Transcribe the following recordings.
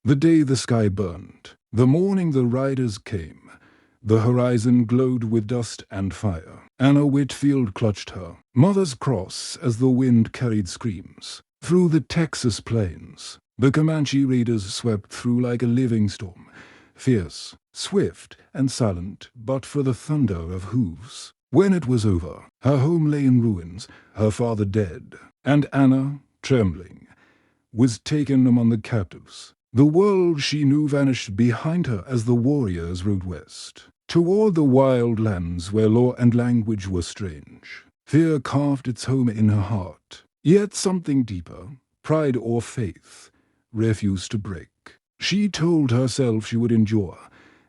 The day the sky burned, the morning the riders came, the horizon glowed with dust and fire. Anna Whitfield clutched her mother's cross as the wind carried screams. Through the Texas plains, the Comanche raiders swept through like a living storm, fierce, swift, and silent but for the thunder of hooves. When it was over, her home lay in ruins, her father dead, and Anna, trembling, was taken among the captives. The world she knew vanished behind her as the warriors rode west, toward the wild lands where law and language were strange. Fear carved its home in her heart, yet something deeper, pride or faith, refused to break. She told herself she would endure,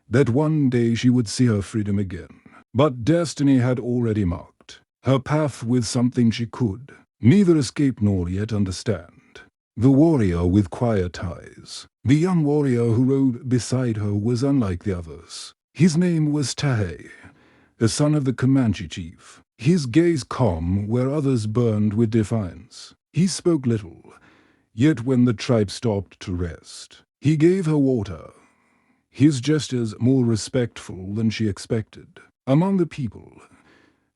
that one day she would see her freedom again. But destiny had already marked her path with something she could neither escape nor yet understand. The warrior with quiet eyes. The young warrior who rode beside her was unlike the others. His name was Tahe, the son of the Comanche chief. His gaze calm where others burned with defiance. He spoke little, yet when the tribe stopped to rest, he gave her water, his gestures more respectful than she expected. Among the people,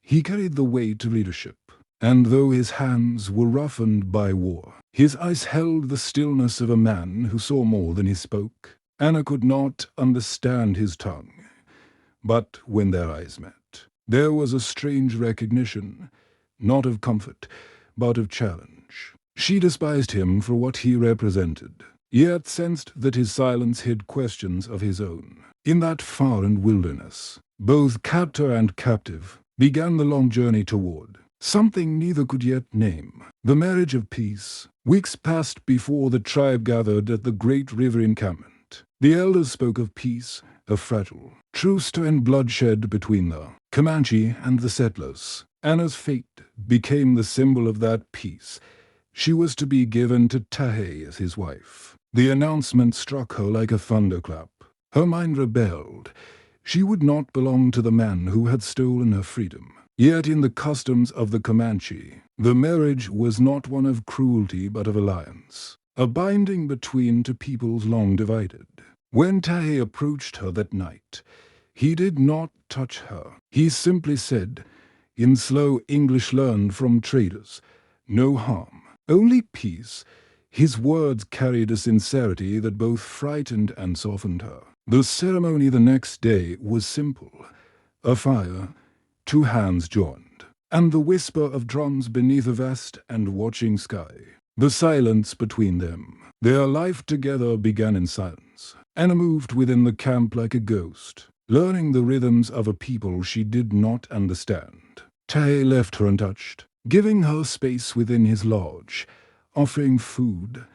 he carried the weight of leadership, and though his hands were roughened by war, his eyes held the stillness of a man who saw more than he spoke. Anna could not understand his tongue, but when their eyes met, there was a strange recognition, not of comfort, but of challenge. She despised him for what he represented, yet sensed that his silence hid questions of his own. In that foreign wilderness, both captor and captive began the long journey toward something neither could yet name, the marriage of peace. Weeks passed before the tribe gathered at the great river encampment. The elders spoke of peace, a fragile truce to end bloodshed between the Comanche and the settlers. Anna's fate became the symbol of that peace. She was to be given to Tahe as his wife. The announcement struck her like a thunderclap. Her mind rebelled. She would not belong to the man who had stolen her freedom. Yet in the customs of the Comanche, the marriage was not one of cruelty but of alliance, a binding between two peoples long divided. When Tahe approached her that night, he did not touch her. He simply said, in slow English learned from traders, "No harm, only peace." His words carried a sincerity that both frightened and softened her. The ceremony the next day was simple. A fire, two hands joined, and the whisper of drums beneath a vast and watching sky. The silence between them. Their life together began in silence. Anna moved within the camp like a ghost, learning the rhythms of a people she did not understand. Tahe left her untouched, giving her space within his lodge, offering food,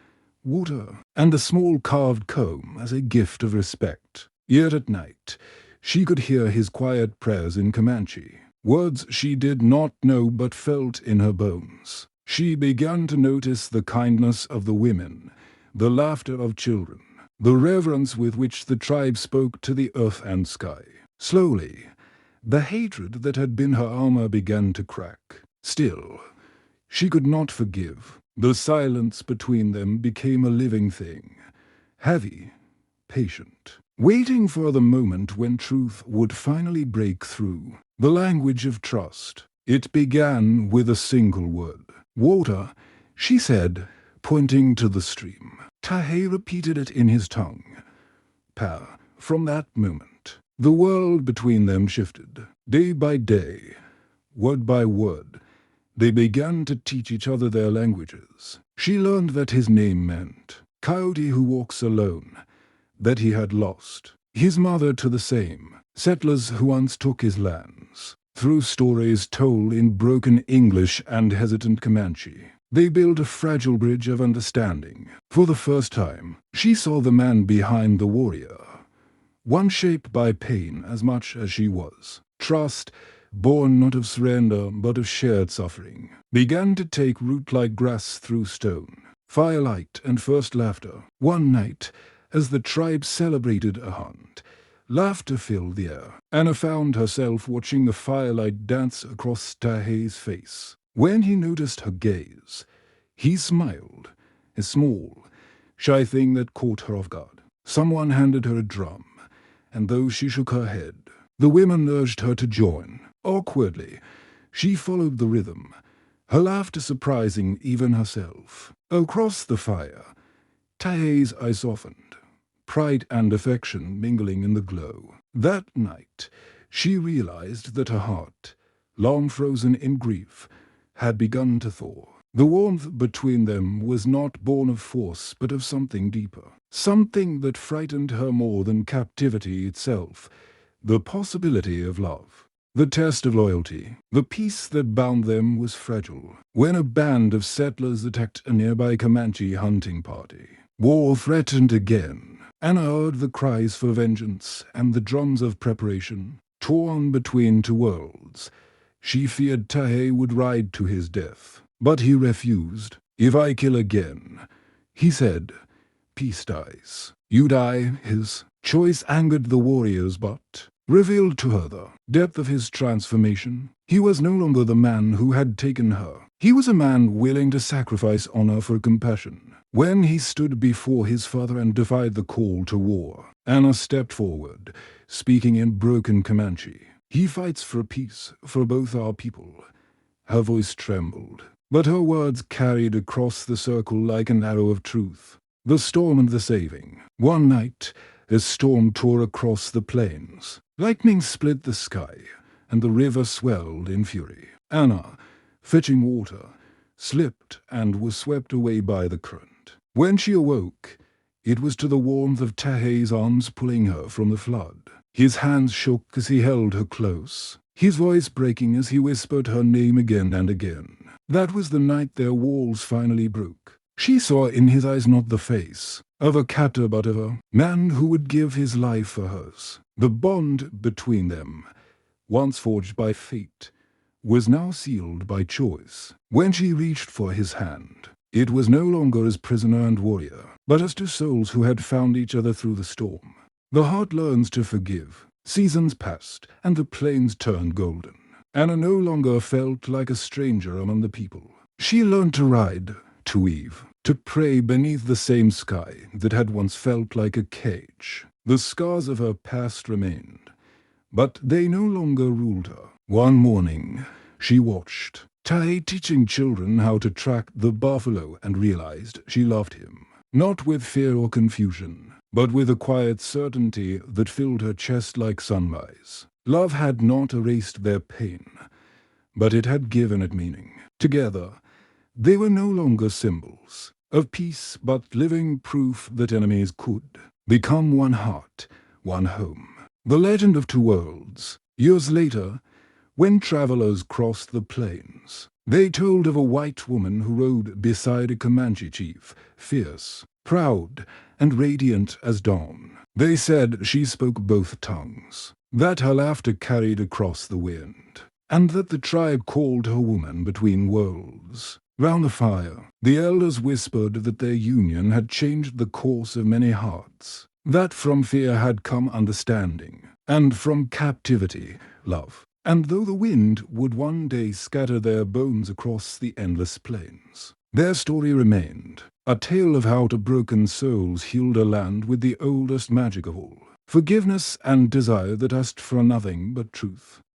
water, and a small carved comb as a gift of respect. Yet at night, she could hear his quiet prayers in Comanche, words she did not know but felt in her bones. She began to notice the kindness of the women, the laughter of children, the reverence with which the tribe spoke to the earth and sky. Slowly, the hatred that had been her armor began to crack. Still, she could not forgive. The silence between them became a living thing, heavy, patient, waiting for the moment when truth would finally break through. The language of trust. It began with a single word. "Water," she said, pointing to the stream. Tahe repeated it in his tongue. Pa. From that moment, the world between them shifted. Day by day, word by word, they began to teach each other their languages. She learned that his name meant coyote who walks alone, that he had lost his mother to the same settlers who once took his lands. Through stories told in broken English and hesitant Comanche, they built a fragile bridge of understanding. For the first time, she saw the man behind the warrior, one shaped by pain as much as she was. Trust, born not of surrender but of shared suffering, began to take root like grass through stone. Firelight and first laughter. One night, as the tribe celebrated a hunt, laughter filled the air. Anna found herself watching the firelight dance across Tahe's face. When he noticed her gaze, he smiled, a small, shy thing that caught her off guard. Someone handed her a drum, and though she shook her head, the women urged her to join. Awkwardly, she followed the rhythm, her laughter surprising even herself. Across the fire, Tae's eyes softened, pride and affection mingling in the glow. That night, she realized that her heart, long frozen in grief, had begun to thaw. The warmth between them was not born of force, but of something deeper, something that frightened her more than captivity itself, the possibility of love. The test of loyalty, the peace that bound them, was fragile. When a band of settlers attacked a nearby Comanche hunting party, war threatened again. Anna heard the cries for vengeance and the drums of preparation. Torn between two worlds, she feared Tae would ride to his death. But he refused. "If I kill again," he said, "peace dies. You die." His choice angered the warriors, but revealed to her the depth of his transformation. He was no longer the man who had taken her. He was a man willing to sacrifice honor for compassion. When he stood before his father and defied the call to war, Anna stepped forward, speaking in broken Comanche. "He fights for peace, for both our people." Her voice trembled, but her words carried across the circle like an arrow of truth. The storm and the saving. One night, a storm tore across the plains. Lightning split the sky, and the river swelled in fury. Anna, fetching water, slipped and was swept away by the current. When she awoke, it was to the warmth of Tae's arms pulling her from the flood. His hands shook as he held her close, his voice breaking as he whispered her name again and again. That was the night their walls finally broke. She saw in his eyes not the face of a captor but of a man who would give his life for hers. The bond between them, once forged by fate, was now sealed by choice. When she reached for his hand, it was no longer as prisoner and warrior, but as two souls who had found each other through the storm. The heart learns to forgive. Seasons passed, and the plains turned golden. Anna no longer felt like a stranger among the people. She learned to ride, to weave, to pray beneath the same sky that had once felt like a cage. The scars of her past remained, but they no longer ruled her. One morning, she watched Tae teaching children how to track the buffalo and realized she loved him, not with fear or confusion, but with a quiet certainty that filled her chest like sunrise. Love had not erased their pain, but it had given it meaning. Together, they were no longer symbols of peace, but living proof that enemies could become one heart, one home. The legend of two worlds. Years later, when travelers crossed the plains, they told of a white woman who rode beside a Comanche chief, fierce, proud, and radiant as dawn. They said she spoke both tongues, that her laughter carried across the wind, and that the tribe called her woman between worlds. Round the fire, the elders whispered that their union had changed the course of many hearts, that from fear had come understanding, and from captivity, love. And though the wind would one day scatter their bones across the endless plains, their story remained, a tale of how two broken souls healed a land with the oldest magic of all, forgiveness and desire that asked for nothing but truth.